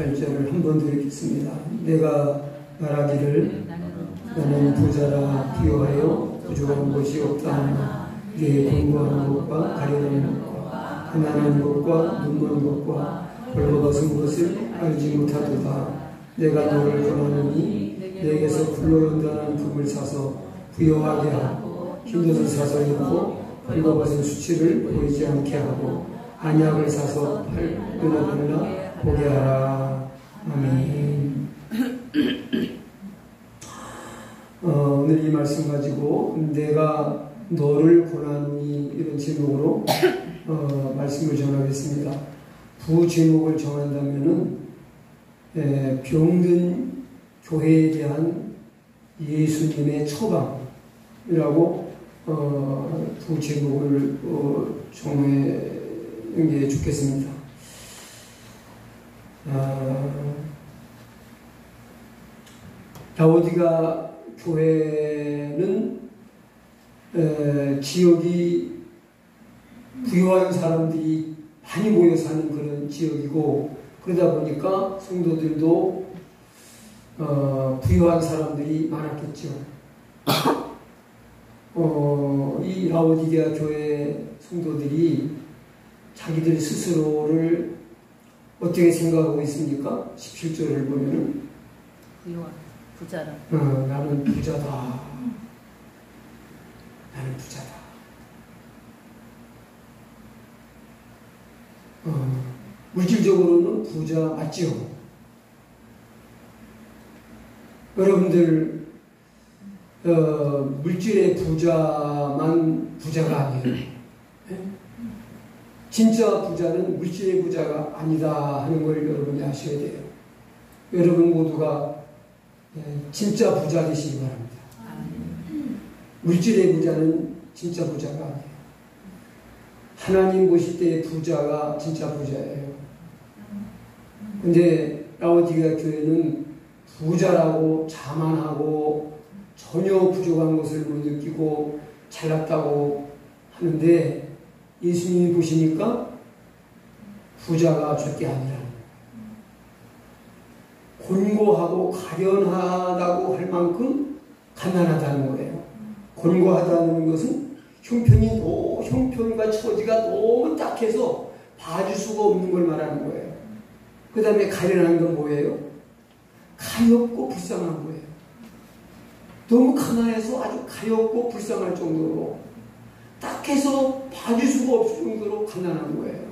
8절을 한 번 더 읽겠습니다. 내가 말하기를 나는 부자라 비교하여 부족한 것이 없다 하나 네 공부하는 것과 가려는 것과 가난한 것과 눈먼 것과 벌거벗은 것을 알지 못하도다. 내가 너를 권하노니 내게서 불러온다는 금을 사서 부여하게 하고 흰옷을 사서 입고 벌거벗은 수치를 보이지 않게 하고 안약을 사서 눈에 발라 보게 하라. 아멘. 오늘 이 말씀 가지고 내가 너를 권하노니 이런 제목으로 말씀을 전하겠습니다. 부제목을 정한다면은 병든 교회에 대한 예수님의 처방이라고 부제목을 정하는 게 좋겠습니다. 라오디가 교회는 지역이 부유한 사람들이 많이 모여 사는 그런 지역이고, 그러다 보니까 성도들도 부유한 사람들이 많았겠죠. 이 라오디게아 교회 성도들이 자기들 스스로를 어떻게 생각하고 있습니까? 17절을 보면은 부자라. 나는 부자다. 나는 부자다. 물질적으로는 부자 맞지요? 여러분들 물질의 부자만 부자가 아니에요. 진짜 부자는 물질의 부자가 아니다 하는 걸 여러분이 아셔야 돼요. 여러분 모두가 진짜 부자 되시기 바랍니다. 물질의 부자는 진짜 부자가 아니에요. 하나님 보실 때의 부자가 진짜 부자예요. 근데 라오디게아 교회는 부자라고 자만하고 전혀 부족한 것을 못 느끼고 잘났다고 하는데, 예수님이 보시니까 부자가 절대 아니라 곤고하고 가련하다고 할 만큼 가난하다는 거예요. 곤고하다는 것은 형편과 처지가 너무 딱해서 봐줄 수가 없는 걸 말하는 거예요. 그 다음에 가련한 건 뭐예요? 가엾고 불쌍한 거예요. 너무 가난해서 아주 가엾고 불쌍할 정도로, 딱해서 봐줄 수가 없을 정도로 가난한 거예요.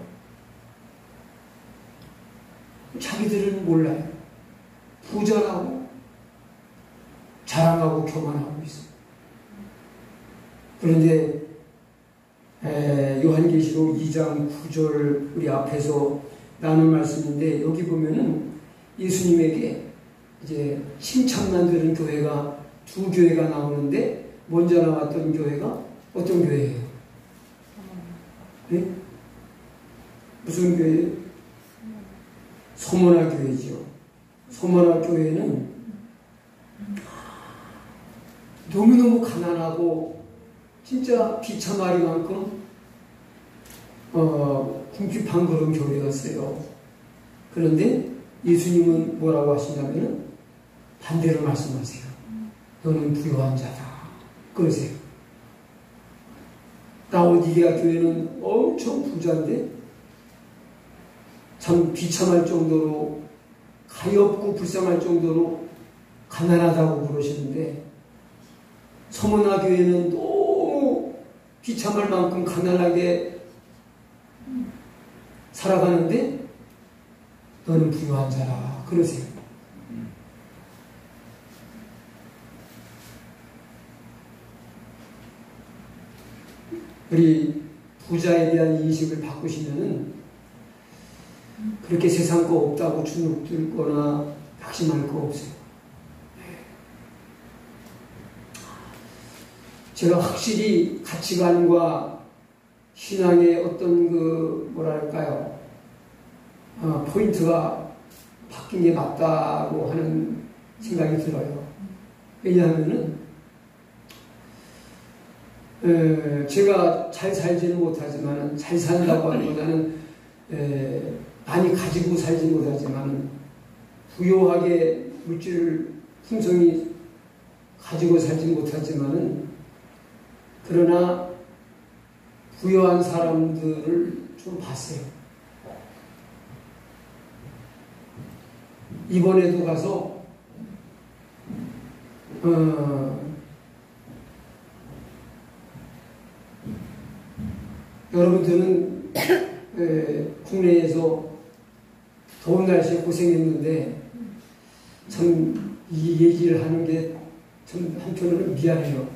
자기들은 몰라요. 부자라고 자랑하고 교만하고 있어요. 그런데 요한계시록 2장 9절 우리 앞에서 나눈 말씀인데, 여기 보면은 예수님에게 이제 칭찬만 들은 교회가 두 교회가 나오는데, 먼저 나왔던 교회가 어떤 교회예요? 네? 무슨 교회예요? 소모나 교회죠. 소모나 교회는 너무너무 가난하고 진짜 비참하리만큼 궁핍한 그런 교회였어요. 그런데 예수님은 뭐라고 하시냐면 반대로 말씀하세요. 너는 부유한 자다. 그러세요. 라오디게아 교회는 엄청 부자인데 참 비참할 정도로, 가엾고 불쌍할 정도로 가난하다고 그러시는데, 서머나 교회는 너무 비참할 만큼 가난하게 살아가는데 너는 부유한 자라 그러세요. 우리 부자에 대한 인식을 바꾸시면은 그렇게 세상 거 없다고 주눅들거나 낙심할 거 없어요. 제가 확실히 가치관과 신앙의 어떤 뭐랄까요, 포인트가 바뀐 게 맞다고 하는 생각이 들어요. 왜냐하면은 제가 잘 살지는 못하지만, 잘 산다고 하기보다는 많이 가지고 살지 못하지만 부요하게 물질을 풍성히 가지고 살지 못하지만은 그러나 부유한 사람들을 좀 봤어요. 이번에도 가서 여러분들은 국내에서 더운 날씨에 고생했는데 참 이 얘기를 하는 게 참 한편으로는 미안해요.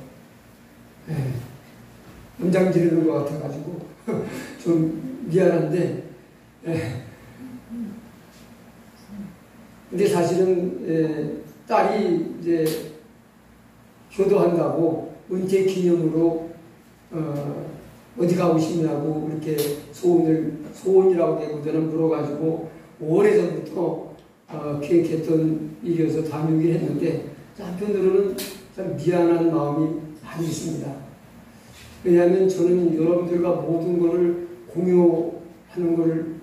염장 지르는 것 같아가지고 좀 미안한데, 근데 사실은 딸이 이제 효도한다고 은퇴 기념으로 어디 가고 싶냐고 이렇게 소원이라고 대고들은 물어가지고 오래전부터 계획했던 일이어서 다녀오긴 했는데 한편으로는 참 미안한 마음이 많이 있습니다. 왜냐하면 저는 여러분들과 모든 것을 공유하는 것을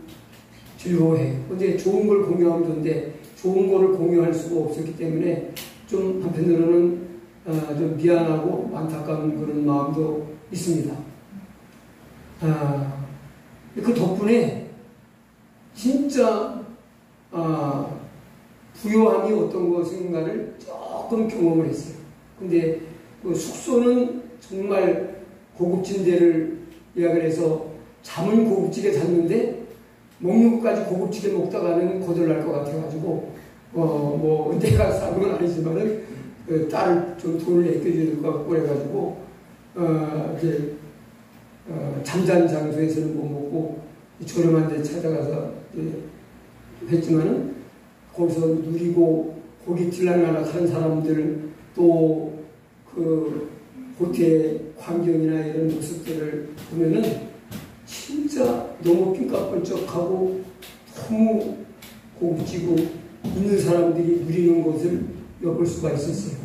즐거워해요. 근데 좋은 걸 공유하면 좋은데 좋은 것을 공유할 수가 없었기 때문에 좀 한편으로는 좀 미안하고 안타까운 그런 마음도 있습니다. 그 덕분에 진짜 부요함이 어떤 것인가를 조금 경험을 했어요. 근데 그 숙소는 정말 고급진 데를 예약을 해서 잠은 고급지게 잤는데 먹는 것까지 고급지게 먹다가는 거덜날 것 같아가지고 뭐 내가 싼 건 아니지만은 딸을 좀 돈을 아껴줘야 될 것 같고 그래가지고 이제 잠자는 장소에서는 못 먹고 저렴한 데 찾아가서 했지만은 거기서 누리고 거기 들락날락 하는 사람들 또 그 호텔 광경이나 이런 모습들을 보면은 진짜 너무 핑까번쩍하고 너무 고급지고 있는 사람들이 누리는 것을 엿볼 수가 있었어요.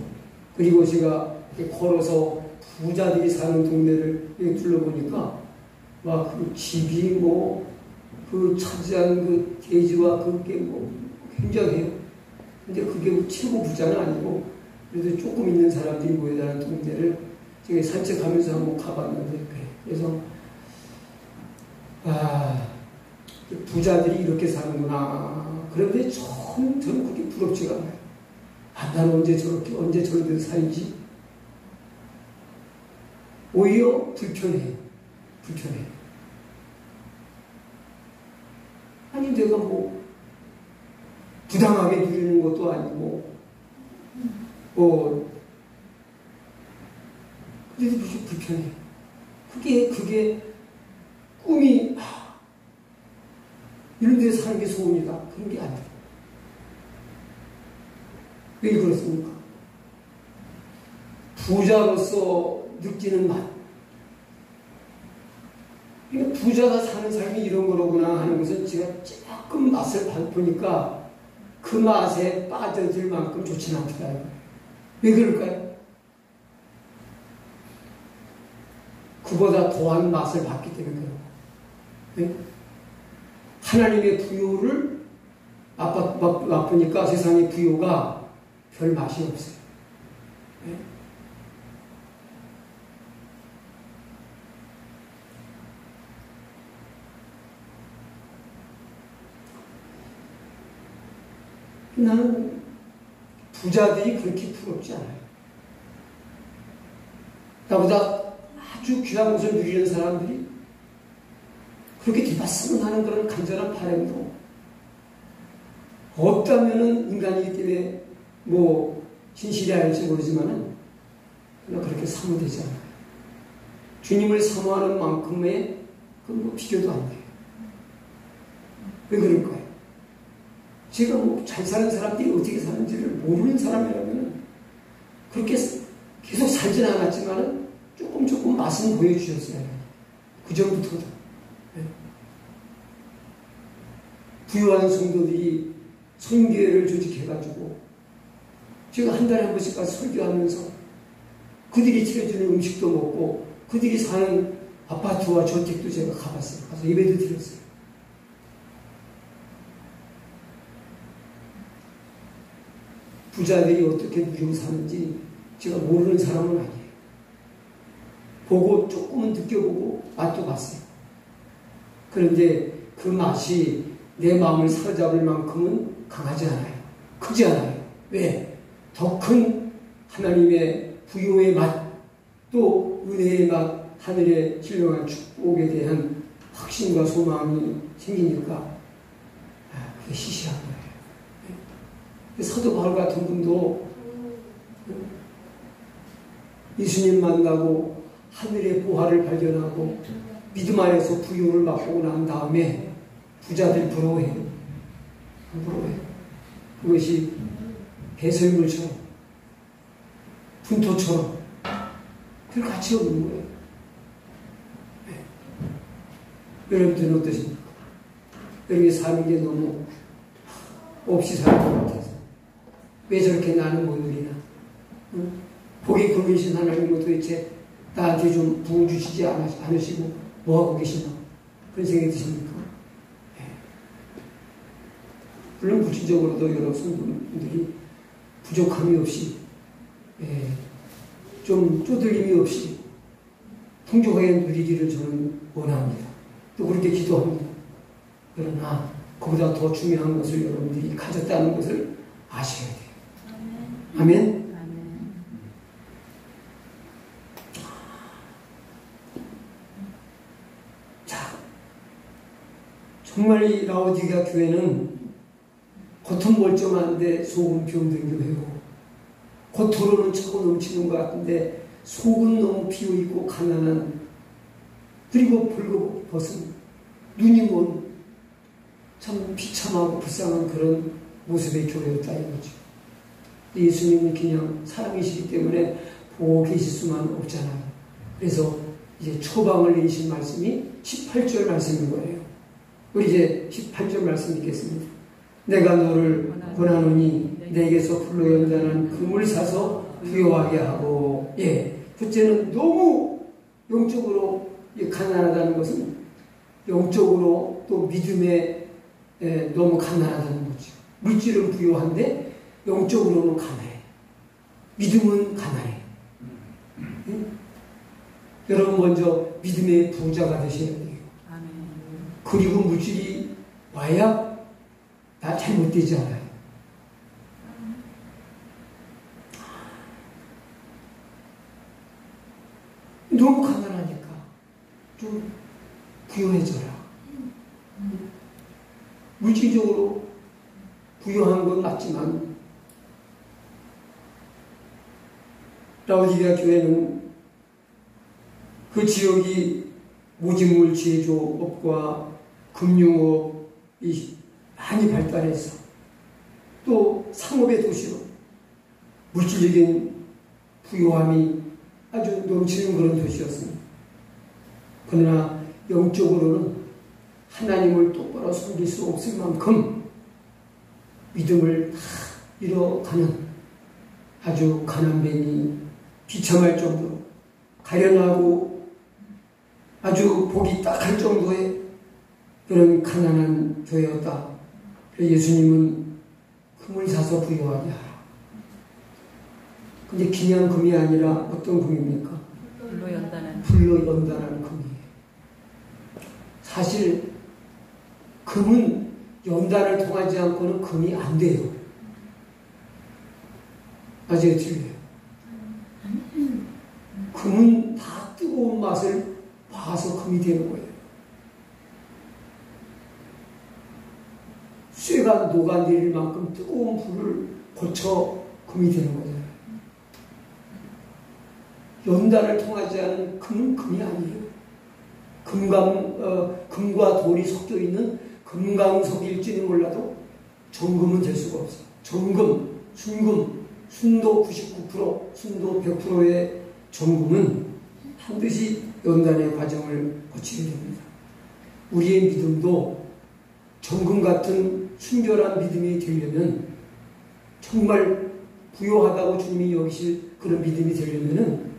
그리고 제가 걸어서 부자들이 사는 동네를 둘러보니까 막 그 집이 뭐 그 차지한 그 대지와 그게 뭐 굉장해요. 근데 그게 뭐 최고 부자는 아니고 그래도 조금 있는 사람들이 모여다니는 동네를 제가 산책하면서 한번 가봤는데 그래서 부자들이 이렇게 사는구나. 그런데 저는 그게 부럽지가 않아요. 나는 언제 저런 데서 살지? 오히려 불편해. 아니 내가 뭐 부당하게 누리는 것도 아니고 그래도 무슨 불편해. 그게 꿈이 이런 데서 사는 게 소원이다. 그런 게 아니에요. 왜 그렇습니까? 부자로서 느끼는 맛. 그러니까 부자가 사는 삶이 이런 거로구나 하는 것은 제가 조금 맛을 보니까 그 맛에 빠져들 만큼 좋지는 않더라고요. 왜 그럴까요? 그보다 더한 맛을 봤기 때문에 그래요. 네? 하나님의 부요를 맛보니까 세상의 부요가 별 맛이 없어요. 네? 나는 부자들이 그렇게 부럽지 않아요. 나보다 아주 귀한 것을 누리는 사람들이 그렇게 되봤으면 하는 그런 간절한 바람도 없다면은 인간이기 때문에 뭐 진실이 아닐지 모르지만은 그러나 그렇게 사모되지 않아요. 주님을 사모하는 만큼의 뭐 비교도 안 돼요. 왜 그럴까요? 제가 뭐 잘 사는 사람들이 어떻게 사는지를 모르는 사람이라면 그렇게 계속 살지는 않았지만은 조금 맛은 보여주셨어요. 그 전부터도. 네. 부유한 성도들이 선교회를 조직해가지고 제가 한 달에 한 번씩 가서 설교하면서 그들이 차려주는 음식도 먹고 그들이 사는 아파트와 저택도 제가 가봤어요. 가서 예배도 드렸어요. 부자들이 어떻게 누리고 사는지 제가 모르는 사람은 아니에요. 보고 조금은 느껴보고 맛도 봤어요. 그런데 그 맛이 내 마음을 사로잡을 만큼은 강하지 않아요. 크지 않아요. 왜? 더 큰 하나님의 부요의 맛, 또 은혜의 맛, 하늘의 신령한 축복에 대한 확신과 소망이 생기니까 그게 시시한 거예요. 사도 바울 같은 분도 예수님 만나고 하늘의 보화를 발견하고 믿음 안에서 부요를 맛보고 난 다음에 부자들이 부러워해요. 안 부러워해요. 그것이 배설물처럼 분토처럼 별 가치 없는 거예요. 네. 여러분들은 어떠십니까? 여러분이 사는 게 너무 없이 사는 것 같아서 왜 저렇게 나는 못 누리나? 응? 복이 굴리신 하나님은 도대체 나한테 좀 부어주시지 않으시고 뭐하고 계시나? 그런 생각이 드십니까? 네. 물론 구체적으로도 여러 성도분들이 부족함이 없이 좀 쪼들림이 없이 풍족하게 누리기를 저는 원합니다. 또 그렇게 기도합니다. 그러나 그보다 더 중요한 것을 여러분들이 가졌다는 것을 아셔야 돼요. 아멘? 자, 정말 이 라오디게아 교회는 겉은 멀쩡한데 속은 병든 교회고, 겉으로는 차고 넘치는 것 같은데 속은 너무 비어있고 가난한, 그리고 벌거벗은 눈이 먼 참 비참하고 불쌍한 그런 모습의 교회였다 이거죠. 예수님은 그냥 사람이시기 때문에 보고 계실 수만 없잖아요. 그래서 이제 초방을 내리신 말씀이 18절 말씀인 거예요. 우리 이제 18절 말씀 읽겠습니다. 내가 너를 권하노니 내게서 불로 연단한 금을 사서 부요하게 하고. 첫째는 너무 영적으로 가난하다는 것은 영적으로 또 믿음에 너무 가난하다는 거죠. 물질은 부요한데 영적으로는 가난해. 믿음은 가난해. 여러분 먼저 믿음의 부자가 되셔야 돼요. 아멘. 그리고 물질이 와야 나 잘못되지 않아요. 너무 가난하니까 좀 부요해져라. 물질적으로 부요한 건 맞지만 라오디게아 교회는 그 지역이 모직물 제조업과 금융업이 많이 발달해서 또 상업의 도시로 물질적인 부요함이 아주 넘치는 그런 도시였습니다. 그러나 영적으로는 하나님을 똑바로 섬길 수 없을 만큼 믿음을 다 잃어가는 아주 가난뱅이, 비참할 정도로 가련하고 아주 보기 딱할 정도의 그런 가난한 교회였다. 그래서 예수님은 금을 사서 부요하게 하라. 근데 그냥 금이 아니라 어떤 금입니까? 불로 연단한 금이에요. 사실 금은 연단을 통하지 않고는 금이 안 돼요. 맞아요, 틀려요. 금은 다 뜨거운 맛을 봐서 금이 되는 거예요. 쇠가 녹아내릴 만큼 뜨거운 불을 거쳐 금이 되는 거잖아요. 연단을 통하지 않은 금은 금이 아니에요. 금과 돌이 섞여 있는 금강석일지는 몰라도 정금은 될 수가 없어요. 정금, 순금, 순도 99%, 순도 100%의 정금은 반드시 연단의 과정을 거치게 됩니다. 우리의 믿음도 정금 같은 순결한 믿음이 되려면, 정말 부요하다고 주님이 여기실 그런 믿음이 되려면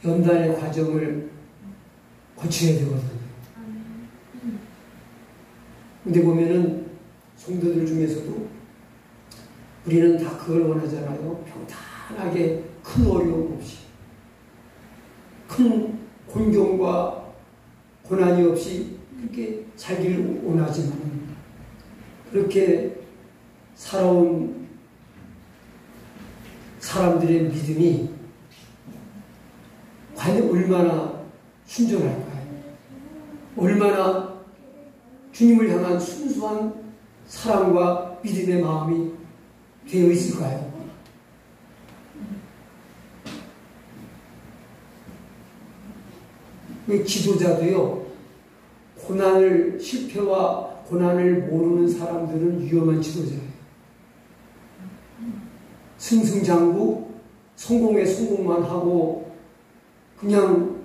연단의 과정을 거쳐야 되거든요. 근데 보면은 성도들 중에서도 우리는 다 그걸 원하잖아요. 평탄하게 큰 어려움 없이, 큰 곤경과 고난이 없이 그렇게 살기를 원하지만, 그렇게 살아온 사람들의 믿음이 과연 얼마나 순전할까요? 얼마나 주님을 향한 순수한 사랑과 믿음의 마음이 되어 있을까요? 지도자도요, 실패와 고난을 모르는 사람들은 위험한 지도자예요. 승승장구, 성공에 성공만 하고 그냥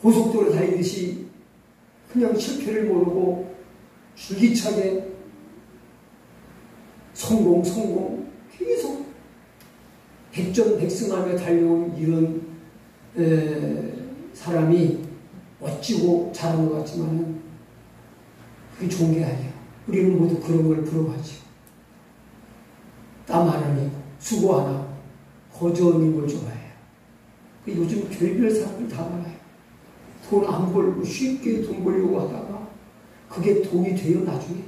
고속도로 달리듯이 그냥 실패를 모르고 줄기차게 성공 계속 백전백승하며 달려온 이런 사람이 멋지고 잘한 것 같지만 그게 좋은 게 아니에요. 우리는 모두 그런 걸 부러워하죠. 땀 안 흘리고 수고 안 하고 거저 없는 걸 좋아해요. 요즘 별별 사람들 다 많아요. 돈 안 벌고 쉽게 돈 벌려고 하다가 그게 돈이 돼요 나중에?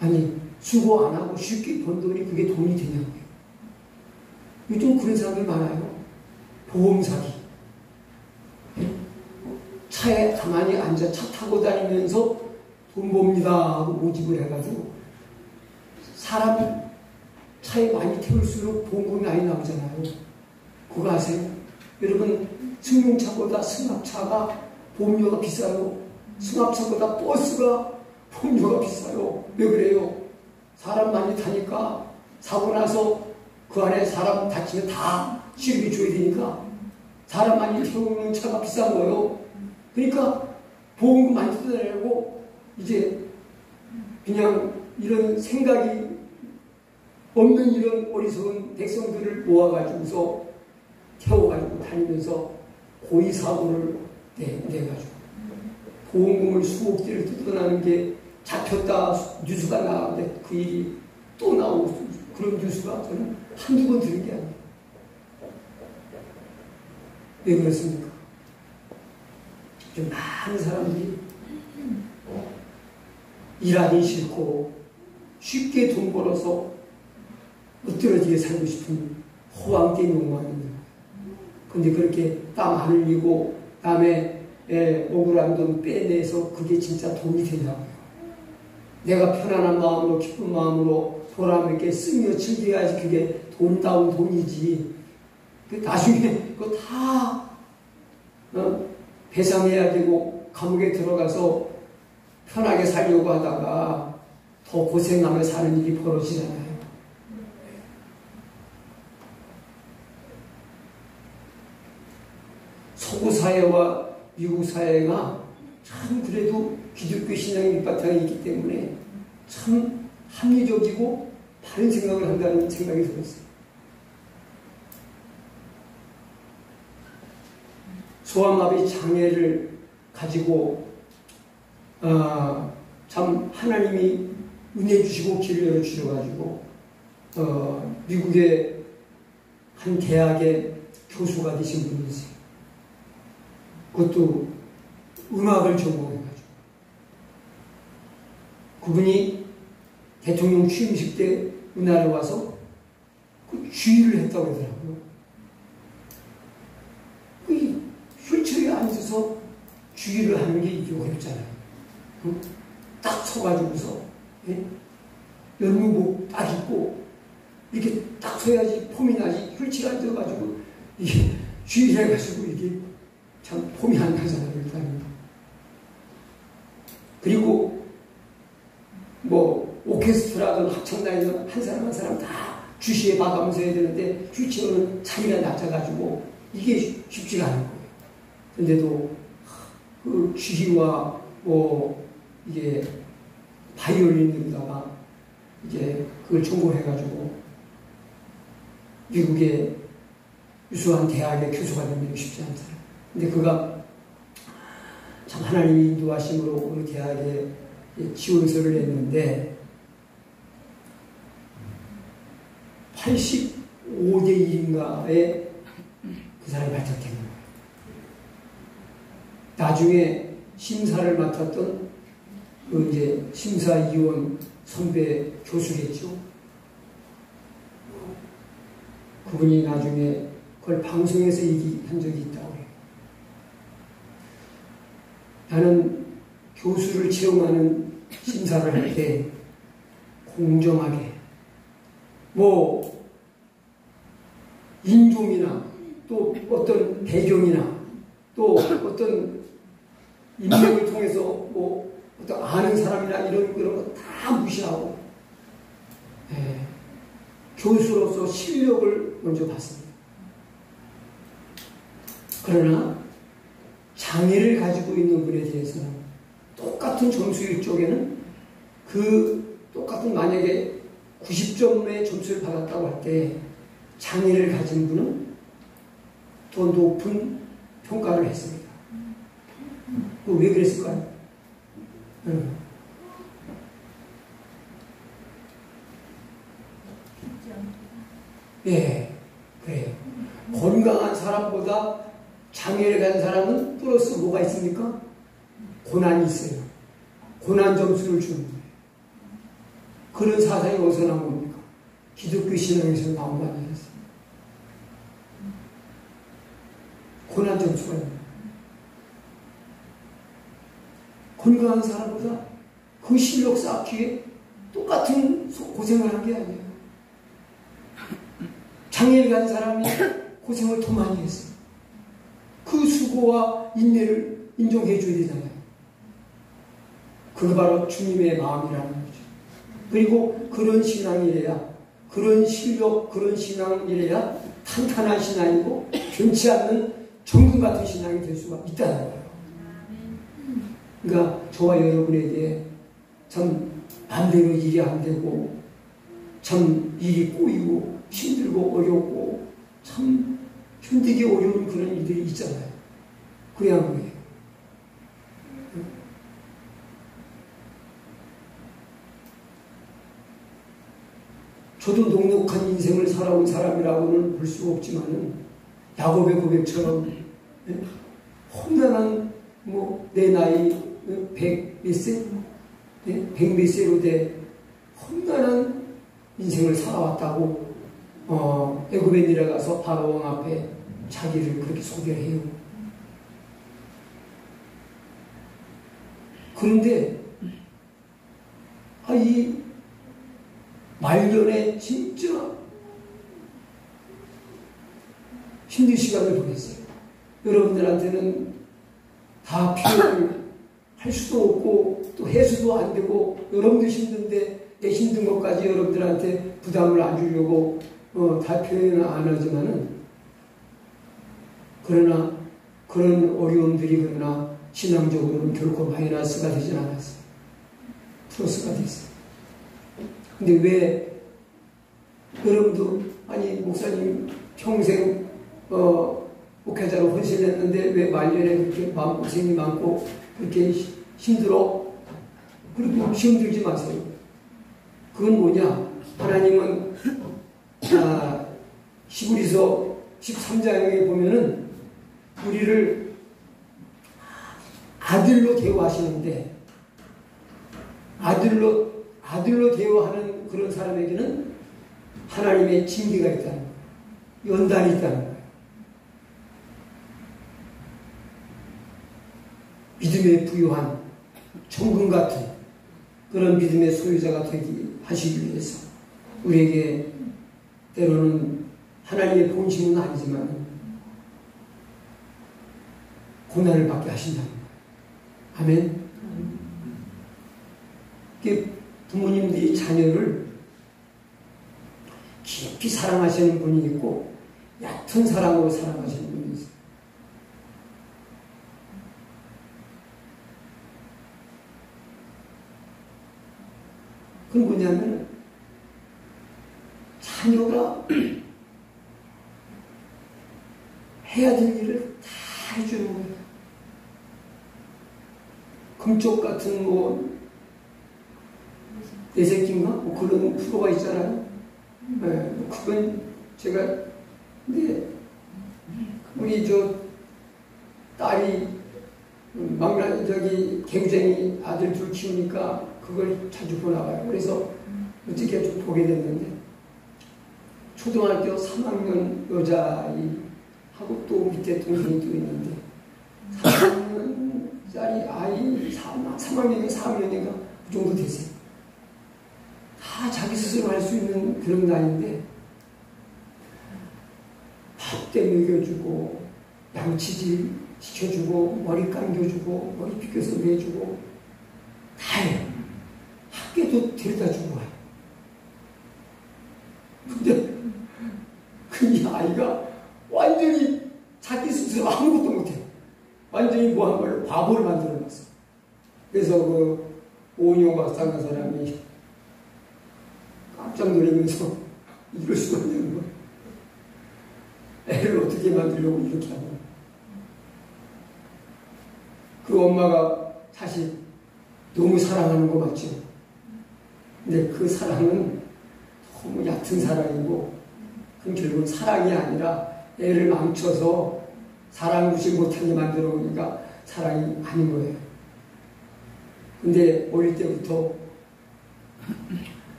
아니, 수고 안 하고 쉽게 번 돈이 그게 돈이 되냐고요. 요즘 그런 사람들 많아요. 보험 사기. 차에 가만히 앉아 차 타고 다니면서 돈 법니다 하고 모집을 해가지고 사람 차에 많이 태울수록 보험금이 많이 나오잖아요. 그거 아세요? 여러분, 승용차보다 승합차가 보험료가 비싸요. 승합차보다 버스가 보험료가 비싸요. 왜 그래요? 사람 많이 타니까 사고 나서 그 안에 사람 다치면 다 실비 줘야 되니까 사람 많이 태우는 차가 비싼 거예요. 그러니까 보험금 많이 뜯어내고 이제 그냥 이런 생각이 없는 이런 어리석은 백성들을 모아가지고서 태워가지고 다니면서 고의사고를 내가지고 보험금을 수억 개를 뜯어나는 게 잡혔다 뉴스가 나왔는데 그 일이 또 나오고 그런 뉴스가 저는 한두 번 들은 게 아니에요. 왜 그렇습니까? 좀 많은 사람들이 일하기 싫고 쉽게 돈 벌어서 으뜨러지게 살고 싶은 호황된 욕망입니다. 근데 그렇게 땀 안 흘리고 땀에 억울한 돈 빼내서 그게 진짜 돈이 되냐고요. 내가 편안한 마음으로 기쁜 마음으로 보람 있게 쓰며 즐겨야지 그게 돈다운 돈이지. 나중에 그거 다 배상해야 되고 감옥에 들어가서 편하게 살려고 하다가 더 고생하며 사는 일이 벌어지잖아요. 서구 사회와 미국 사회가 참 그래도 기독교 신앙의 밑바탕이 있기 때문에 참 합리적이고 바른 생각을 한다는 생각이 들었어요. 소아마비 장애를 가지고 참 하나님이 은혜 주시고 길을 열어주셔가지고 미국의 한 대학의 교수가 되신 분이세요. 그것도 음악을 전공해가지고 그분이 대통령 취임식 때 우리나라에 와서 그 주의를 했다고 그러더라고요. 그 휠체어에 앉아서 주의를 하는 게 이게 어렵잖아요. 응? 딱 서가지고서 연무복 딱 입고 이렇게 딱 서야지 폼이 나지. 휠체어에 앉아가지고 이게 주의를 해가지고 이게 참 폼이 안 나잖아요. 일단. 그리고 뭐 오케스트라든 합창단이든 한 사람 한 사람 다 주시에 봐가면서 해야 되는데 휠체어는 자기가 낮아가지고 이게 쉽지가 않은 거예요. 근데도 그 주시와 뭐 이게 바이올린으로다가 이제 그걸 전공해가지고 미국의 유수한 대학의 교수가 되는 게 쉽지 않잖아요. 근데 그가 참 하나님이 인도하심으로 그 대학에 지원서를 냈는데 85대 1인가에 그 사람이 발탁된 거예요. 나중에 심사를 맡았던 그 이제 심사위원 선배 교수겠죠. 그분이 나중에 그걸 방송에서 얘기한 적이 있다고 해요. 나는 교수를 채용하는 심사를 할 때 공정하게 뭐 인종이나 또 어떤 배경이나 또 어떤 인맥을 통해서 뭐 어떤 아는 사람이나 이런 거 다 무시하고 교수로서 실력을 먼저 봤습니다. 그러나 장애를 가지고 있는 분에 대해서는 똑같은 점수일 쪽에는 그 똑같은 만약에 90점의 점수를 받았다고 할 때 장애를 가진 분은 더 높은 평가를 했습니다. 왜 그랬을까요? 예, 그래요. 건강한 사람보다 장애를 가진 사람은 플러스 뭐가 있습니까? 고난이 있어요. 고난 점수를 주는 거예요. 그런 사상이 어디서 나온 겁니까? 기독교 신앙에서 나온 거 아니겠어요? 고난 점수가 있는 거예요. 건강한 사람보다 그 실력 쌓기에 똑같은 고생을 한 게 아니에요. 장애를 가진 사람이 고생을 더 많이 했어요. 그 수고와 인내를 인정해 줘야 되잖아요. 그게 바로 주님의 마음이라는 거죠. 그리고 그런 신앙이래야, 그런 실력, 그런 신앙이래야 탄탄한 신앙이고 변치 않는 정금 같은 신앙이 될 수가 있다는 거예요. 그러니까 저와 여러분에게 참 반대로 일이 안 되고 참 일이 꼬이고 힘들고 어렵고 참 힘들게 어려운 그런 일들이 있잖아요. 그래야 뭐예요? 저도 넉넉한 인생을 살아온 사람이라고는 볼 수가 없지만은 야곱의 고백처럼 험난한 뭐 내 나이 100 몇 세? 100 몇 세로 돼 험난한 인생을 살아왔다고 애굽에 내려가서 바로 왕 앞에 자기를 그렇게 소개를 해요. 그런데 이 말년에 진짜 힘든 시간을 보냈어요. 여러분들한테는 다 표현을 할 수도 없고 또 해수도 안 되고 여러분들 힘든데 내 힘든 것까지 여러분들한테 부담을 안 주려고 다 표현을 안 하지만은 그러나 그런 어려움들이 그러나 신앙적으로는 결코 마이너스가 되진 않았어요. 플러스가 됐어요. 근데 왜 여러분도 아니 목사님 평생 목회자로 헌신했는데 왜 말년에 그렇게 마음고생이 많고 그렇게 힘들어? 그렇게 힘들지 마세요. 그건 뭐냐? 하나님은 히브리서 13장에 보면은 우리를 아들로 대우하시는데 아들로 대우하는 그런 사람에게는 하나님의 징계가 있다는 거예요. 연단이 있다는 거예요. 믿음에 부유한 천금 같은 그런 믿음의 소유자가 되기 하시기 위해서 우리에게 때로는 하나님의 본심은 아니지만 고난을 받게 하신다는 거예요. 아멘. 부모님들이 자녀를 깊이 사랑하시는 분이 있고 얕은 사랑으로 사랑하시는 분이 있어요. 그건 뭐냐면 자녀가 해야 될 일을 다 해주는 거예요. 금쪽 같은 내 새끼인가? 그런 프로가 있잖아요. 그건 제가, 근데 우리 저 딸이 개구쟁이 아들 둘 키우니까 그걸 자주 보나 봐요. 그래서 어떻게 좀 보게 됐는데, 초등학교 3학년 여자아이하고 또 밑에 동생이 또 있는데, 3학년짜리 아이, 3학년인가 4학년인가 그 정도 되세요. 다 자기 스스로 할 수 있는 그런 나이인데, 밥때 먹여주고, 양치질 시켜주고, 머리 감겨주고, 머리 빗겨서 내주고, 다 해요. 학교도 데려다 주고 와요. 근데 그 아이가 완전히 자기 스스로 아무것도 못해요. 완전히 뭐 한 걸로 바보를 만들어놨어. 그래서 그 오은영 박사가 사람이 깜짝 놀라면서 이럴 수가 없는 거예요. 애를 어떻게 만들려고 이렇게 하고. 그 엄마가 사실 너무 사랑하는 거 맞죠? 근데 그 사랑은 너무 얕은 사랑이고, 그건 결국은 사랑이 아니라 애를 망쳐서 사랑하지 못하게 만들어 오니까 사랑이 아닌 거예요. 근데 어릴 때부터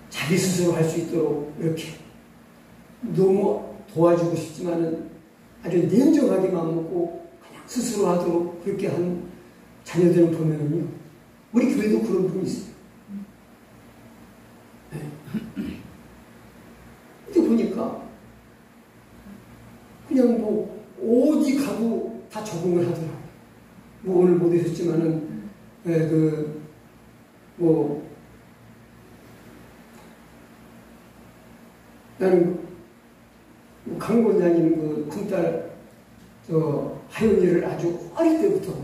자기 스스로 할 수 있도록 이렇게 너무 도와주고 싶지만은 아주 냉정하게 마음먹고 그냥 스스로 하도록 그렇게 한 자녀들을 보면은요, 우리 교회도 그런 분이 있어요. 네. 근데 보니까 그냥 뭐 어디 가도 다 적응을 하더라고요. 뭐 오늘 못 오셨지만은 나는 강 권사님 그 큰딸 하윤이를 아주 어릴 때부터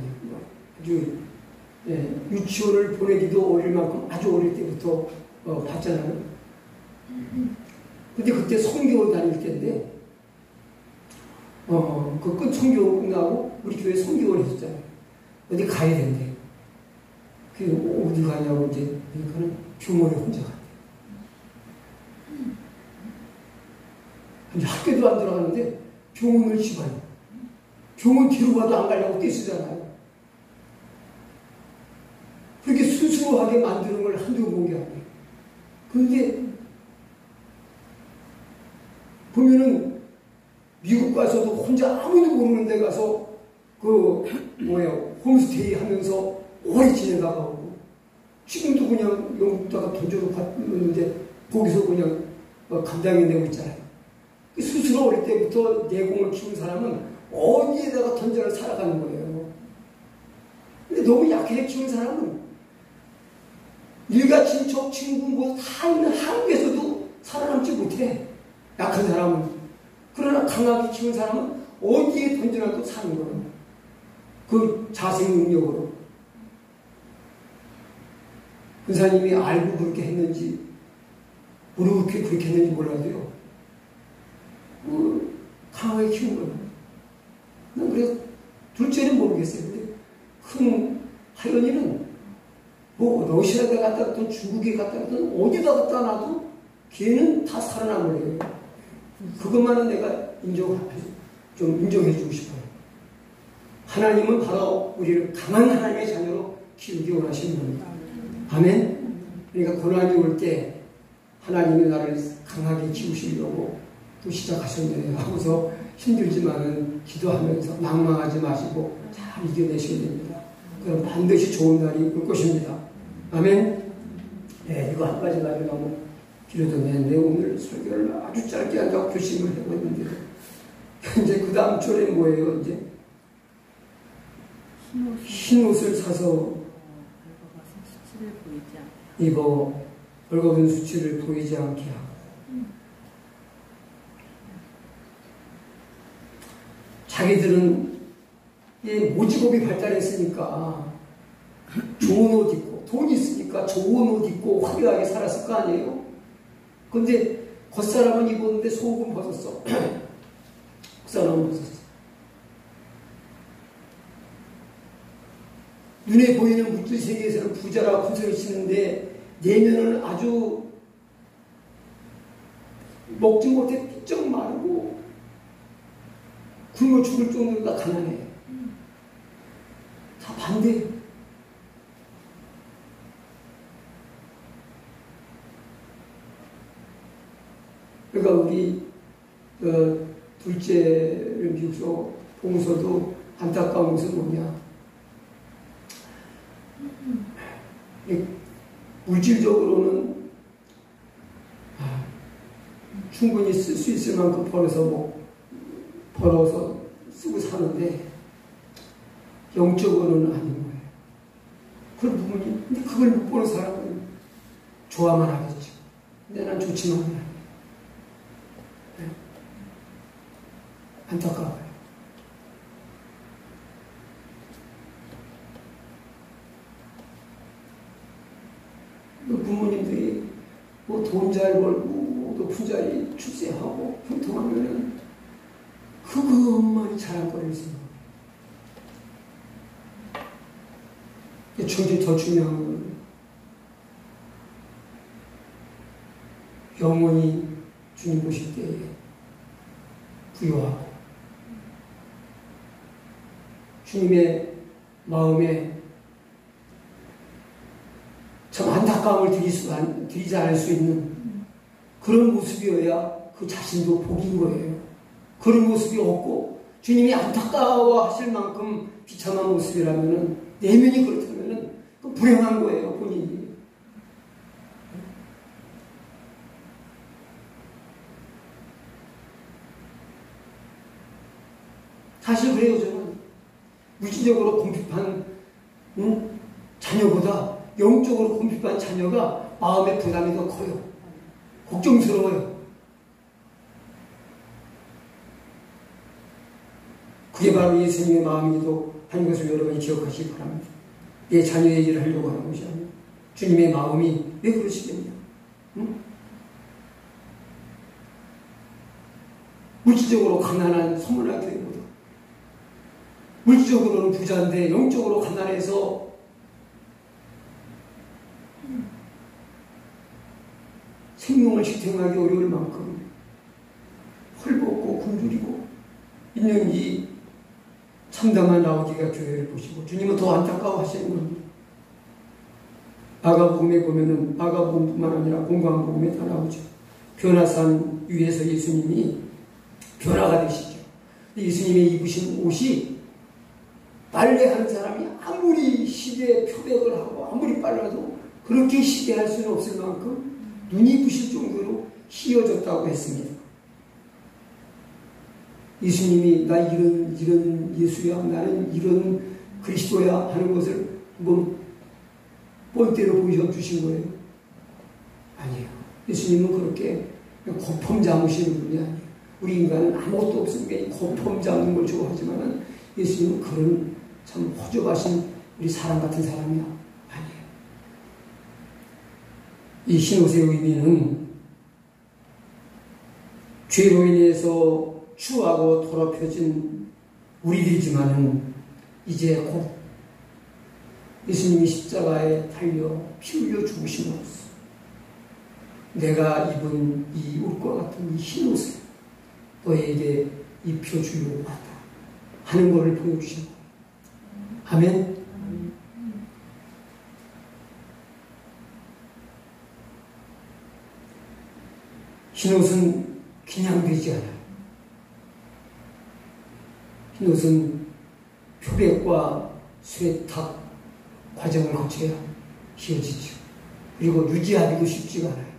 아주 유치원을 보내기도 어릴 만큼 아주 어릴 때부터 봤잖아요. 근데 그때 선교 다닐 때인데 그 끝 선교 끝나고 우리 교회 선교를 했었잖아요. 어디 가야 된대. 그 어디 가냐고 이제 그러니까는 교문에 혼자 갔대. 학교도 안 들어가는데 교문을 집어요. 교문 뒤로 가도 안 가려고 떼쓰잖아요. 그렇게 스스로 하게 만드는 걸 한두 번 본 게 아니에요. 그런데 보면은 미국 가서도 혼자 아무도 모르는 데 가서 홈스테이 하면서 오래 지내다가 오고, 지금도 그냥 영국다가 돈주로 갔는데 거기서 그냥 감당해 내고 있잖아요. 스스로 어릴 때부터 내공을 키운 사람은 어디에다가 던져서 살아가는 거예요. 근데 너무 약하게 키운 사람은 일가 친척 친구 뭐 다 있는 한국에서도 살아남지 못해. 약한 사람은. 그러나 강하게 키운 사람은 어디에 던져놔도 사는 거예요. 그 자생 능력으로. 근사님이 알고 그렇게 했는지 모르고 그렇게 했는지 몰라도요, 강하게 키운 거예요. 난 그래서 둘째는 모르겠어요. 근데 큰 하연이는 뭐 러시아에 갔다 갔든 중국에 갔다 갔든 어디다 갖다 놔도 걔는 다 살아남을 거예요. 그것만은 내가 좀 인정해주고 싶어요. 하나님은 바로 우리를 강한 하나님의 자녀로 키우기 원하시는 겁니다. 아멘? 그러니까 고난이 올 때 하나님이 나를 강하게 키우시려고 또 시작하셨네요 하고서 힘들지만은 기도하면서 낭망하지 마시고 잘 이겨내셔야 됩니다. 그럼 반드시 좋은 날이 올 것입니다. 아멘? 네, 이거 한 가지 가지고 너무 길어졌는데 오늘 설교를 아주 짧게 한다고 결심을 해봤는데, 이제 그 다음 절에 뭐예요? 이제 흰 옷을 사서 입어 벌거벗은 수치를 보이지 않게 하고, 자기들은 모직업이 발달했으니까 좋은 옷 입고 돈 있으니까 좋은 옷 입고 화려하게 살았을 거 아니에요? 근데 겉사람은 입었는데 속은 벗었어. 겉사람은 벗었어. 눈에 보이는 물질 세계에서는 부자라 구설을 치는데 내면은 아주 먹지 못해 삐쩍 마르고 굶어 죽을 정도로 다 가난해요. 다 반대예요. 그러니까 우리 둘째를 미국서 보면서도 안타까운 것은 뭐냐, 물질적으로는 충분히 쓸 수 있을 만큼 벌어서 쓰고 사는데 영적으로는 아닌 거예요. 그런 부분이, 근데 그걸 못 보는 사람은 좋아만 하겠죠. 근데 난 좋지만 않아요. 네. 안타까워요. 부모님들이 뭐 돈 잘 벌고 높은 자리 출세하고 형통하면은 그것만이 자랑거리를 생각해요. 정말 더 중요한 건 영원히 주님 보실 때에 부요하고 주님의 마음에 참 안타까움을 드리지 않을 수 있는 그런 모습이어야 그 자신도 복인 거예요. 그런 모습이 없고 주님이 안타까워 하실 만큼 비참한 모습이라면, 내면이 그렇다면 불행한 거예요, 본인이. 사실 그래요. 저는 물질적으로 궁핍한 자녀보다 영적으로 궁핍한 자녀가 마음의 부담이 더 커요. 걱정스러워요. 그게 바로 예수님의 마음이기도 한 것을 여러분이 기억하시기 바랍니다. 내 자녀의 일을 하려고 하는 것이 아니에요. 주님의 마음이 왜 그러시겠냐? 물질적으로 가난한 소문난 교회보다 물질적으로는 부자인데 영적으로 가난해서 생명을 지탱하기 어려울 만큼 헐벗고 굶주리고 있는 이 참담한 라오디게아 교회를 보시고 주님은 더 안타까워 하시는 겁니다. 마가복음에 보면은, 마가복음뿐만 아니라 공관복음에 다 나오죠. 변화산 위에서 예수님이 변화가 되시죠. 예수님의 입으신 옷이 빨래하는 사람이 아무리 시대에 표백을 하고 아무리 빨라도 그렇게 시대할 수는 없을 만큼 눈이 부실 정도로 휘어졌다고 했습니다. 예수님이 나 이런 예수야, 나는 이런 그리스도야 하는 것을 한번 뻔때로 보여주신 거예요? 아니에요. 예수님은 그렇게 거품 잠으시는 분이 아니에요. 우리 인간은 아무것도 없으니까 거품 잠는 걸 좋아하지만 예수님은 그런 참 허접하신 우리 사람 같은 사람이 아니에요. 이 흰옷의 의미는 죄로 인해서 추하고 더럽혀진 우리들이지만은 이제 곧 예수님이 십자가에 달려 피 흘려 죽으심으로써 내가 입은 이 옷과 같은 이 흰옷을 너에게 입혀주려고 하다 하는 것을 보여주신 거예요. 아멘. 흰옷은 그냥 되지 않아요. 흰옷은 표백과 쇠탁 과정을 거쳐야 휘어지죠. 그리고 유지하기도 쉽지가 않아요.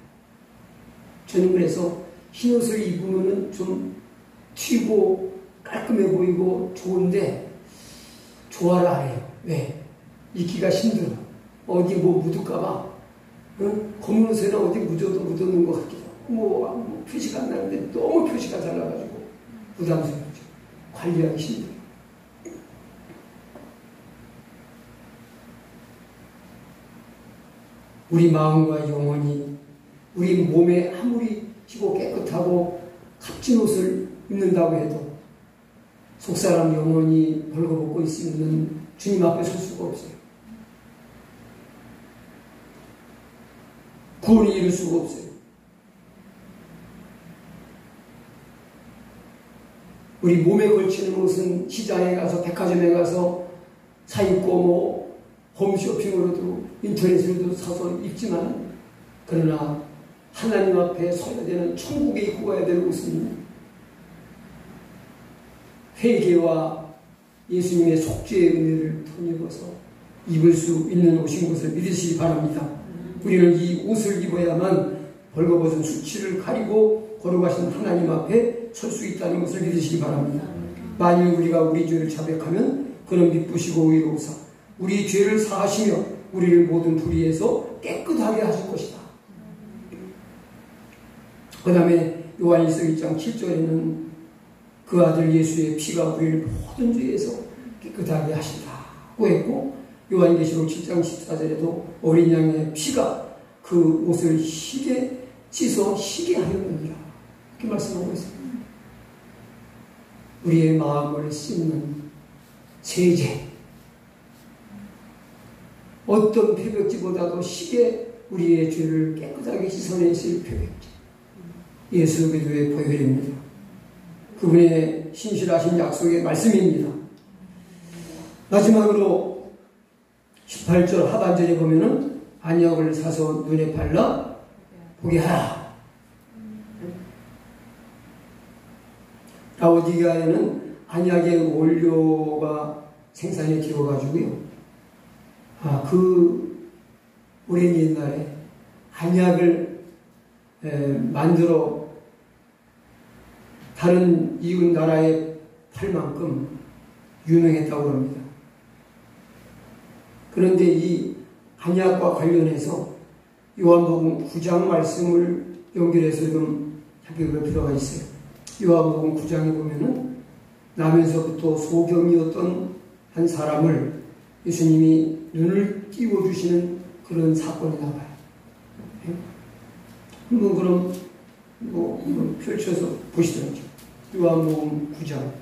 저는 그래서 흰옷을 입으면 좀 튀고 깔끔해 보이고 좋은데 좋아를 안 해요. 왜? 입기가 힘들어. 어디 뭐 묻을까봐. 검은 옷에는 어디 묻어놓은 것 같기도 하고 뭐 표시가 안 나는데 너무 표시가 잘 나가지고 부담스럽죠. 관리하기 힘들어요. 우리 마음과 영혼이 우리 몸에 아무리 희고 깨끗하고 값진 옷을 입는다고 해도 속사람 영혼이 벌거벗고 있으면 주님 앞에 설 수가 없어요. 구원이 이룰 수가 없어요. 우리 몸에 걸치는 옷은 시장에 가서 백화점에 가서 사 입고 홈쇼핑으로도 인터넷으로도 사서 입지만, 그러나 하나님 앞에 서야 되는, 천국에 입고 가야 될 옷은 회개와 예수님의 속죄의 은혜를 덧입어서 입을 수 있는 옷인 것을 믿으시기 바랍니다. 우리는 이 옷을 입어야만 벌거벗은 수치를 가리고 걸어가신 하나님 앞에 설 수 있다는 것을 믿으시기 바랍니다. 만일 우리가 우리 죄를 자백하면 그는 미쁘시고 의로우사 우리 죄를 사하시며 우리를 모든 불의에서 깨끗하게 하실 것이다. 그 다음에 요한일서 1장 7절에는 그 아들 예수의 피가 우리를 모든 죄에서 깨끗하게 하신다고 했고, 요한계시록 7장 14절에도 어린 양의 피가 그 옷을 희게 씻어 희게 하였느니라, 이렇게 말씀하고 있습니다. 우리의 마음을 씻는 세제, 어떤 표백지보다도 희게 우리의 죄를 깨끗하게 씻어내실 표백지, 예수 그리스도의 보혈입니다. 그분의 신실하신 약속의 말씀입니다. 마지막으로 18절 하반절에 보면은 안약을 사서 눈에 발라 보게 하라. 라오디게아에는 안약의 원료가 생산이 되어가지고요. 그 오랜 옛날에 안약을 만들어 다른 이웃 나라에 팔 만큼 유명했다고 합니다. 그런데 이 안약과 관련해서 요한복음 9장 말씀을 연결해서 좀 살펴볼 필요가 있어요. 요한복음 9장에 보면은 나면서부터 소경이었던 한 사람을 예수님이 눈을 띄워주시는 그런 사건이 나와요. 그럼 펼쳐서 보시더라고요. 요한복음 9장.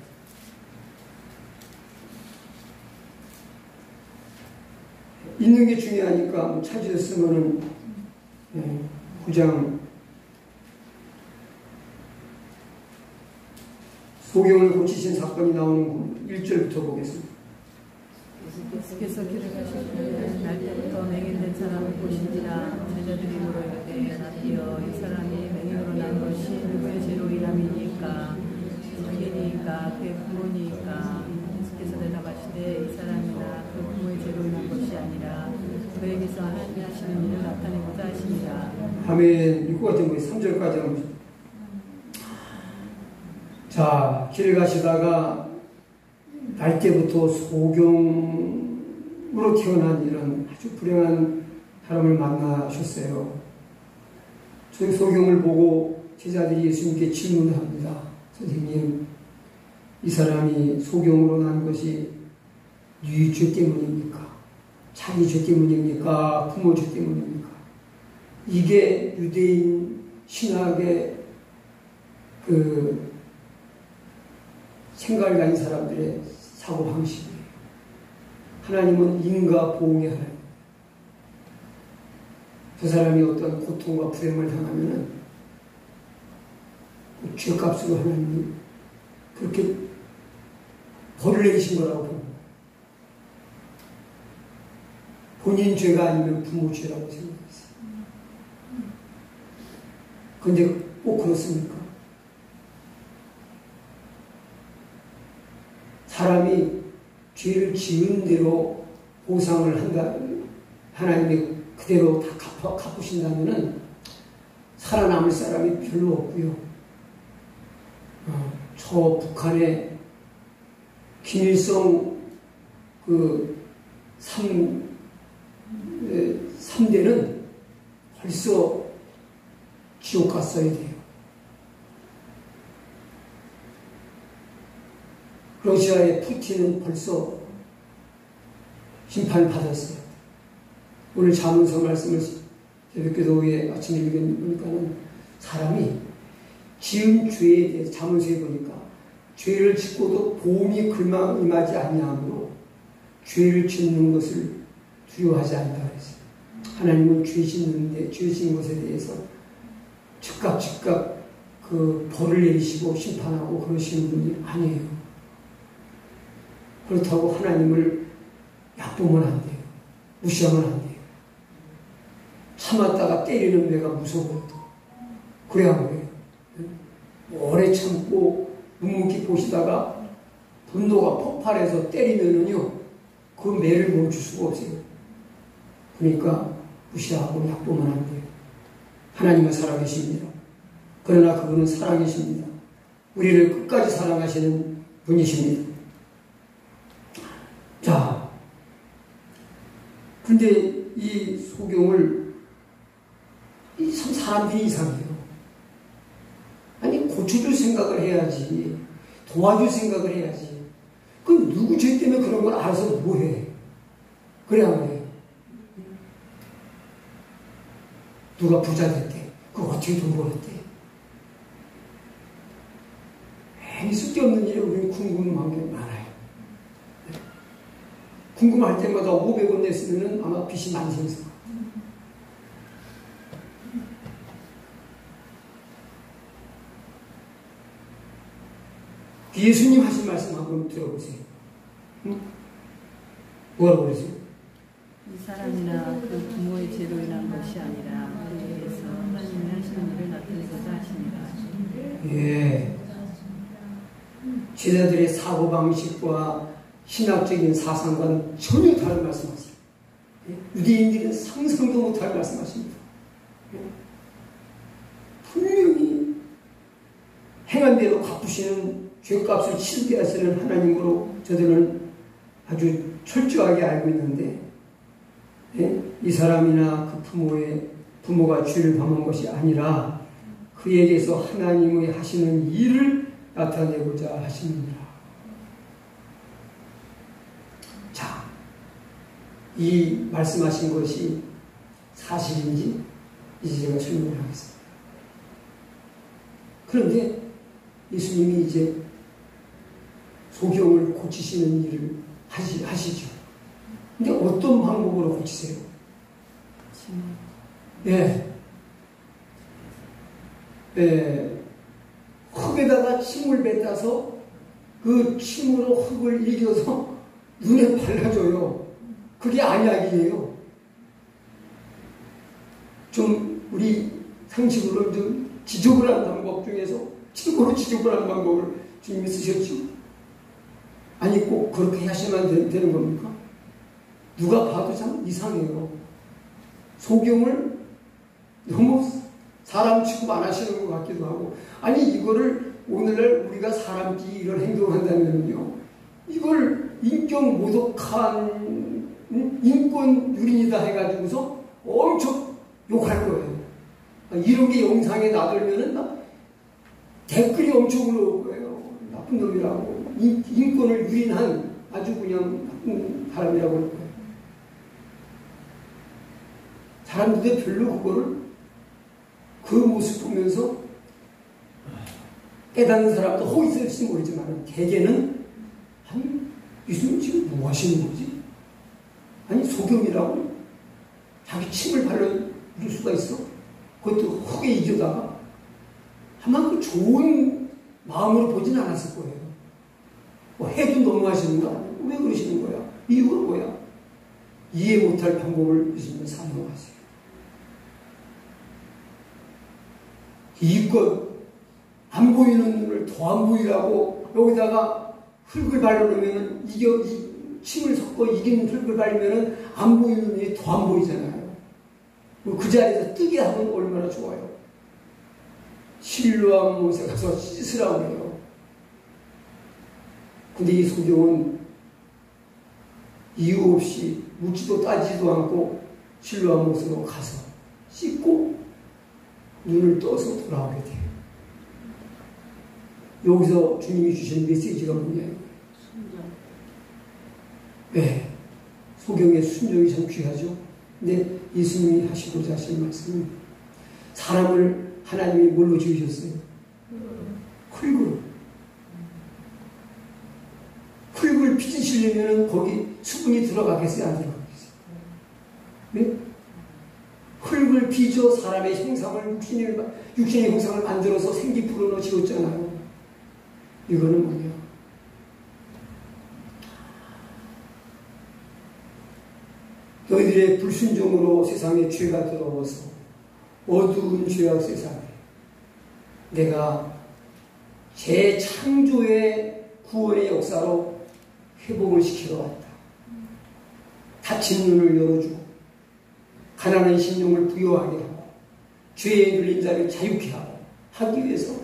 있는 게 중요하니까 찾으셨으면은 9장 소경을 고치신 사건이 나오는 1절부터 보겠습니다. 예수께서 길을 가실 날 때부터 맹인된 사람을 보신지라 제자들이 물어이르되 라비여 이 사람이 맹인으로 난 것이 누구의 죄로 인함이니까 자기니까 그의 부모니까. 예수께서 대답하시되 이 사람이나 그 부모의 죄로 인한 것이 아니라 그에게서 하나님이 하시는 일을 나타내고자 하시니라. 아멘. 읽고 같은 거 3절까지 합니다. 자, 길 가시다가 날 때부터 소경으로 태어난 이런 아주 불행한 사람을 만나셨어요. 저 소경을 보고 제자들이 예수님께 질문을 합니다. 선생님, 이 사람이 소경으로 난 것이 네 죄 때문입니까? 자기 죄 때문입니까? 부모 죄 때문입니까? 이게 유대인 신학의 그 생각을 가진 사람들의 사고방식이에요. 하나님은 인과 보응의 하나님. 그 사람이 어떤 고통과 불행을 당하면은 그 죄값으로 하나님이 그렇게 벌을 내리신 거라고 봅니다. 본인 죄가 아니면 부모 죄라고 생각했어요. 그런데 꼭 그렇습니까? 사람이 죄를 지은 대로 보상을 한다, 하나님이 그대로 다 갚으신다면은 살아남을 사람이 별로 없고요. 저 북한의 김일성 그 3대는 벌써 지옥 갔어야 돼요. 러시아의 푸틴은 벌써 심판을 받았어요. 오늘 자문서 말씀을 새벽기도에 아침에 읽으니까는 사람이 지은 죄에 대해서 자문서에 보니까 죄를 짓고도 보험이 글망 임하지 아니하므로 죄를 짓는 것을 두려워하지 않는다 그랬어요. 하나님은 죄 짓는데 죄 짓는 것에 대해서 즉각 그 벌을 내리시고 심판하고 그러시는 분이 아니에요. 그렇다고 하나님을 얕보면 안 돼요. 무시하면 안 돼요. 참았다가 때리는 내가 무서워도 그래야 그래요. 오래 참고 묵묵히 보시다가 분노가 폭발해서 때리면은요 그 매를 멈출 수가 없어요. 그러니까 무시하고 얕보면 안 돼요. 하나님은 살아계십니다. 그러나 그분은 살아계십니다. 우리를 끝까지 사랑하시는 분이십니다. 자, 근데 이 소경을 참 사람들이 이상해요. 아니 고쳐줄 생각을 해야지, 도와줄 생각을 해야지. 그럼 누구 죄 때문에 그런 걸 알아서 뭐해? 그래야 그래요. 누가 부자 됐대. 그거 어떻게 돈 벌었대? 쓸데없는 일에 우리는 궁금한 게 많아요. 궁금할 때마다 500원 냈으면 아마 빚이 많이 생겼을 거예요. 예수님 하신 말씀 한번 들어보세요. 응? 뭐라고 그러세요? 이 사람이나 그 부모의 죄로 인한 것이 아니라 우리에게서 하나님이 하시는 일을 나타내고자 하십니다. 예. 제자들의 사고방식과 신학적인 사상과는 전혀 다른 말씀하세요. 유대인들은 상상도 못할 말씀하십니다. 분명히 행한 대로 갚으시는 죄값을 치르게 하시는 하나님으로 저들은 아주 철저하게 알고 있는데 이 사람이나 그 부모가 죄를 범한 것이 아니라 그에게서 하나님의 하시는 일을 나타내고자 하십니다. 자, 이 말씀하신 것이 사실인지 이제 제가 설명을 하겠습니다. 그런데 예수님이 이제 소경을 고치시는 일을 하시죠. 근데 어떤 방법으로 고치세요? 예. 흙에다가 침을 뱉어서 그 침으로 흙을 이겨서 눈에 발라줘요. 그게 안약이에요. 좀 우리 상식으로 좀 지적을 하는 방법 중에서 최고로 지적을 하는 방법을 주님이 쓰셨죠. 아니 꼭 그렇게 하시면 되는 겁니까? 누가 봐도 참 이상해요. 소경을 너무 사람 취급 안 하시는 것 같기도 하고, 아니 이거를 오늘날 우리가 사람끼리 이런 행동을 한다면요, 이걸 인격 모독한 인권 유린이다 해가지고서 엄청 욕할 거예요. 이런 게 영상에 나들면은 댓글이 엄청 올라올 거예요. 나쁜 놈이라고, 인권을 유린한 아주 그냥 나쁜 사람이라고 할 거예요. 사람들이 별로 그거를 그 모습 보면서 깨닫는 사람도 혹 있을지 모르지만 대개는 아니 예수님 지금 뭐 하시는 거지? 아니 소경이라고 자기 침을 발라줄 수가 있어? 그것도 흙에 이겨다가 아마 그 좋은 마음으로 보진 않았을 거예요. 뭐 해도 너무 하시는 거 아니에요? 왜 그러시는 거야? 이유가 뭐야? 이해 못할 방법을 예수님은 사용하세요. 이껏 안 보이는 눈을 더 안 보이라고 여기다가 흙을 발라놓으면 침을 섞어 이기는 흙을 바르면 안 보이는 눈이 더 안 보이잖아요. 그 자리에서 뜨게 하면 얼마나 좋아요. 실로암 못에 가서 씻으라고 해요. 근데 이 소경은 이유 없이 묻지도 따지도 않고 실로암 못으로 가서 씻고 눈을 떠서 돌아오게 돼요. 여기서 주님이 주신 메시지가 뭐냐면, 네, 소경의 순종이 참 귀하죠. 근데 예수님이 하시고자 하신 말씀은 사람을 하나님이 뭘로 지으셨어요? 흙으로. 흙을 빚으시려면 거기 수분이 들어가겠어요? 안 들어가겠어요? 네? 흙을 그를 빚어 사람의 형상을 육신의 형상을 만들어서 생기 불어넣어 지었잖아요. 이거는 뭐냐? 너희들의 불순종으로 세상에 죄가 들어와서 어두운 죄악 세상에 내가 재창조의 구원의 역사로 회복을 시키러 왔다. 닫힌 눈을 열어주고 가난한 심령을 부유하게 하고 죄에 눌린 자를 자유케 하고 하기 위해서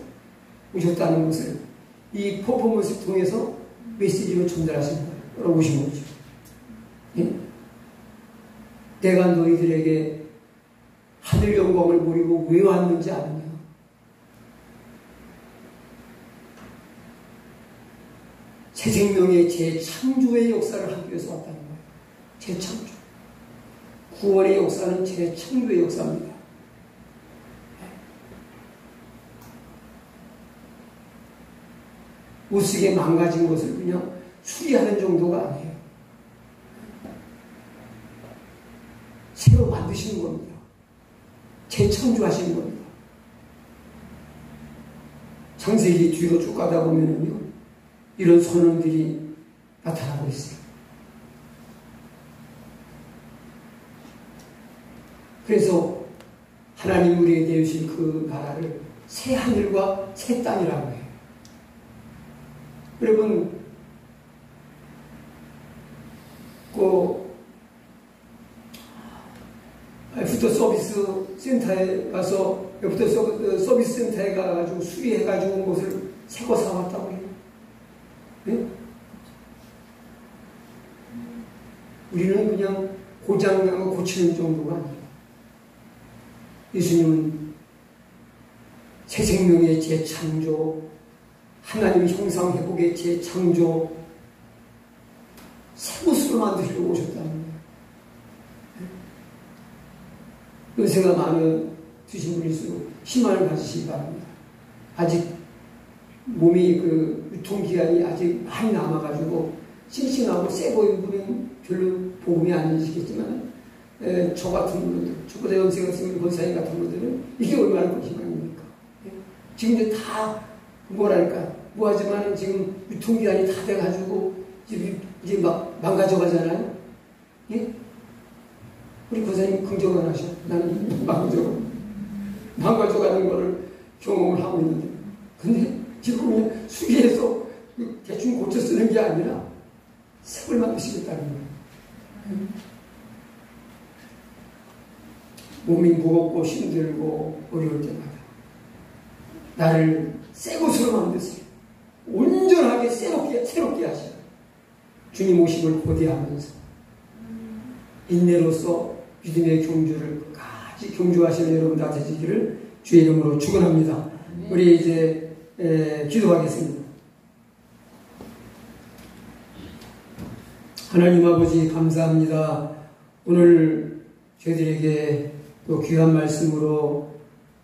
오셨다는 것을 이 퍼포먼스를 통해서 메시지로 전달하신 거예요. 오신 거죠. 예? 내가 너희들에게 하늘 영광을 모르고 왜 왔는지 아느냐? 새 생명의 재창조의 역사를 하기 위해서 왔다는 거예요. 재창조. 구원의 역사는 재창조의 역사입니다. 못쓰게 망가진 것을 그냥 수리하는 정도가 아니에요. 새로 만드시는 겁니다. 재창조하시는 겁니다. 창세기 뒤로 쭉 가다 보면요, 이런 선언들이 나타나고 있어요. 그래서 하나님 우리에게 내주신 그 나라를 새 하늘과 새 땅이라고 해요. 여러분, 애프터 서비스 센터에 가서, 애프터 서비스 센터에 가가지고 수리해가지고 온 것을 새 거 사왔다고 해요. 네? 우리는 그냥 고장난 거 고치는 정도가 아니에요. 예수님은 새 생명의 재창조, 하나님 형상 회복의 재창조, 새 모습을 만드시려고 오셨다는 거예요. 연세가 많으신 분일수록 희망을 가지시기 바랍니다. 아직 몸이 유통기한이 아직 많이 남아가지고 싱싱하고 세 보이는 분은 별로 복음이 아니시겠지만, 저 같은 분들, 저보다 연세가 있으면 권사님 같은 분들은 이게 얼마나 큰 희망입니까? 지금 이제 다 뭐하지만 지금 유통기한이 다 돼가지고 이제 막 망가져가잖아요. 예? 우리 권사님 긍정을 하셔. 나는 망가져가는 거를 경험을 하고 있는데, 근데 지금 그냥 수리해서 대충 고쳐 쓰는 게 아니라 색을 만드시겠다는 거예요. 몸이 무겁고 힘들고 어려울 때마다 나를 새 것으로 만드세요. 온전하게 새롭게 하시라. 주님 오심을 고대하면서 인내로서 믿음의 경주를 끝까지 경주하시는 여러분 다 되시기를 주의 이름으로 축원합니다. 우리 이제 기도하겠습니다. 하나님 아버지 감사합니다. 오늘 저희들에게 또 귀한 말씀으로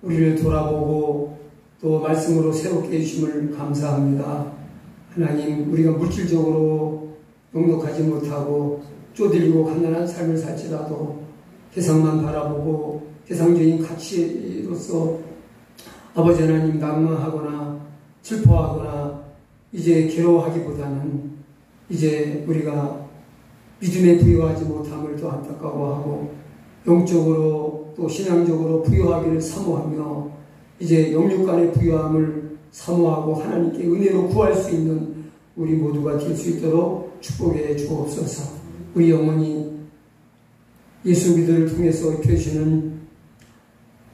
우리를 돌아보고 또 말씀으로 새롭게 해주심을 감사합니다. 하나님, 우리가 물질적으로 넉넉하지 못하고 쪼들리고 갓난한 삶을 살지라도 세상만 바라보고 세상적인 가치로서 아버지 하나님 낙망하거나 슬퍼하거나 이제 괴로워하기보다는 이제 우리가 믿음에 부여하지 못함을 또 안타까워하고 영적으로 또 신앙적으로 부여하기를 사모하며 이제 영육 간의 부여함을 사모하고 하나님께 은혜로 구할 수 있는 우리 모두가 될 수 있도록 축복해 주옵소서. 우리 영혼이 예수 믿음을 통해서 입혀주시는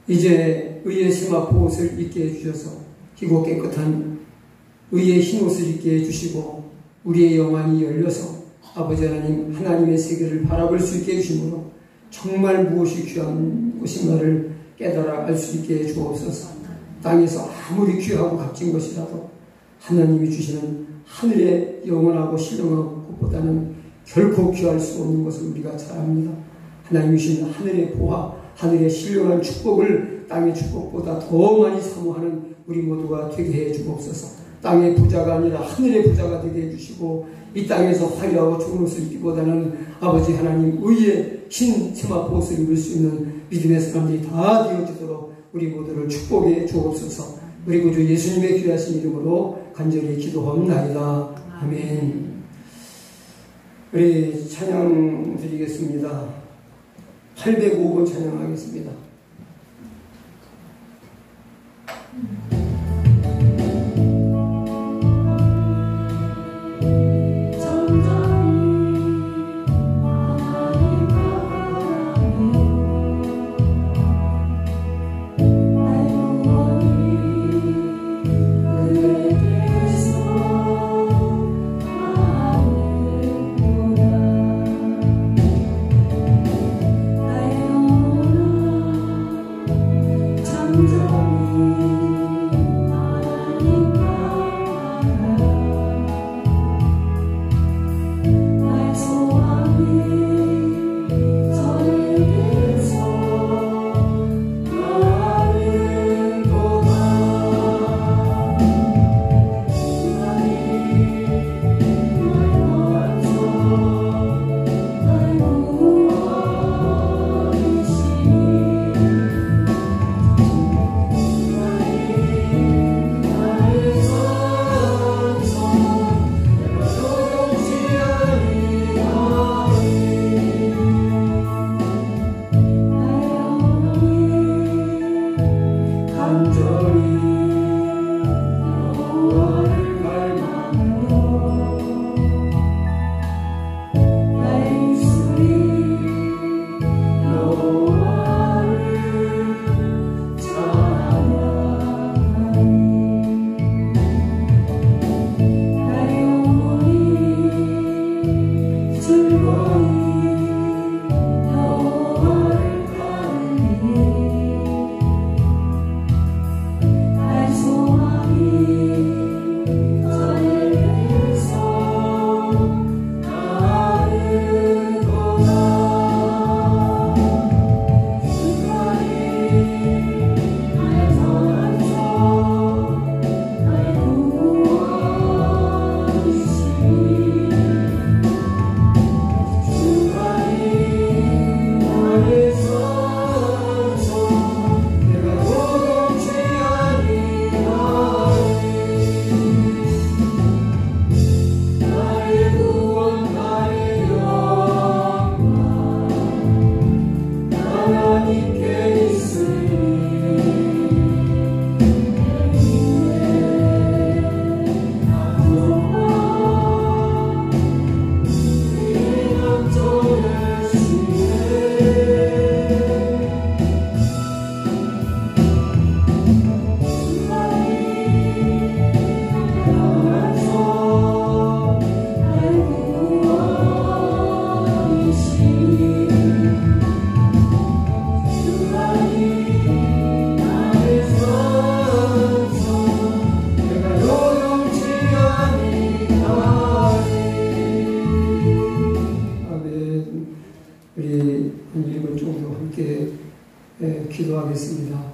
이제 의의 심화포 옷을 입게 해주셔서 희고 깨끗한 의의 흰 옷을 입게 해주시고 우리의 영안이 열려서 아버지 하나님 하나님의 세계를 바라볼 수 있게 해주심으로 정말 무엇이 귀한 것인가를 깨달아 알 수 있게 해주옵소서. 땅에서 아무리 귀하고 값진 것이라도 하나님이 주시는 하늘의 영원하고 신령한 것보다는 결코 귀할 수 없는 것을 우리가 잘 압니다. 하나님이 주신 하늘의 보화, 하늘의 신령한 축복을 땅의 축복보다 더 많이 사모하는 우리 모두가 되게 해 주옵소서. 땅의 부자가 아니라 하늘의 부자가 되게 해주시고 이 땅에서 화려하고 좋은 옷을 입기보다는 아버지 하나님 의의 흰 치마옷을 입을 수 있는 믿음의 사람들이 다 되어지도록 우리 모두를 축복해 주옵소서. 우리 구주 예수님의 귀하신 이름으로 간절히 기도합나이다. 아멘. 우리 찬양 드리겠습니다. 805번 찬양하겠습니다. 기도하겠습니다.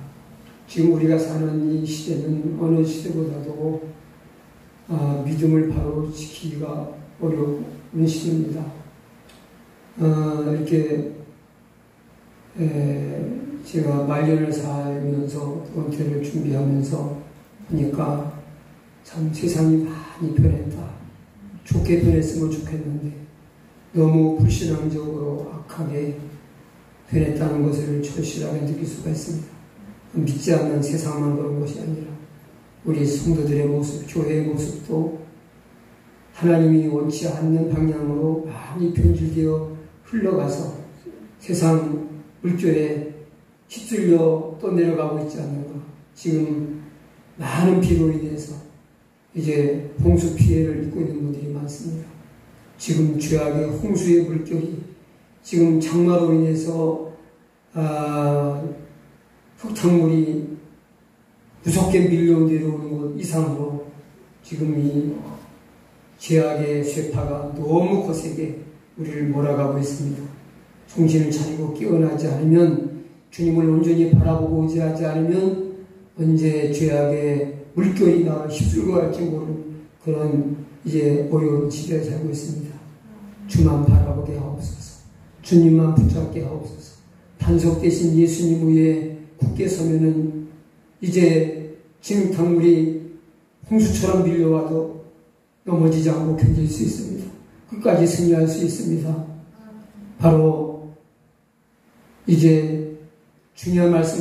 지금 우리가 사는 이 시대는 어느 시대보다도 믿음을 바로 지키기가 어려운 시대입니다. 이렇게 제가 말년을 살면서 은퇴를 준비하면서 보니까 참 세상이 많이 변했다. 좋게 변했으면 좋겠는데 너무 불신앙적으로 악하게 변했다는 것을 절실하게 느낄 수가 있습니다. 믿지 않는 세상만 그런 것이 아니라 우리 성도들의 모습, 교회의 모습도 하나님이 원치 않는 방향으로 많이 변질되어 흘러가서 세상 물결에 휩쓸려 떠내려가고 있지 않는가. 지금 많은 비로 인해서 이제 홍수 피해를 입고 있는 분들이 많습니다. 지금 죄악의 홍수의 물결이 지금 장마로 인해서 흙탕물이 무섭게 밀려 내려오는 것 이상으로 지금 이 죄악의 쇠파가 너무 거세게 우리를 몰아가고 있습니다. 정신을 차리고 깨어나지 않으면, 주님을 온전히 바라보고 의지하지 않으면 언제 죄악의 물결이나 휩쓸고 갈지 모르는 그런 이제 어려운 시대에 살고 있습니다. 주만 바라보게 하옵소서. 주님만 붙잡게 하옵소서. 단속되신 예수님 위에 굳게 서면은 이제 진흙탕물이 홍수처럼 밀려와도 넘어지지 않고 견딜 수 있습니다. 끝까지 승리할 수 있습니다. 바로 이제 중요한 말씀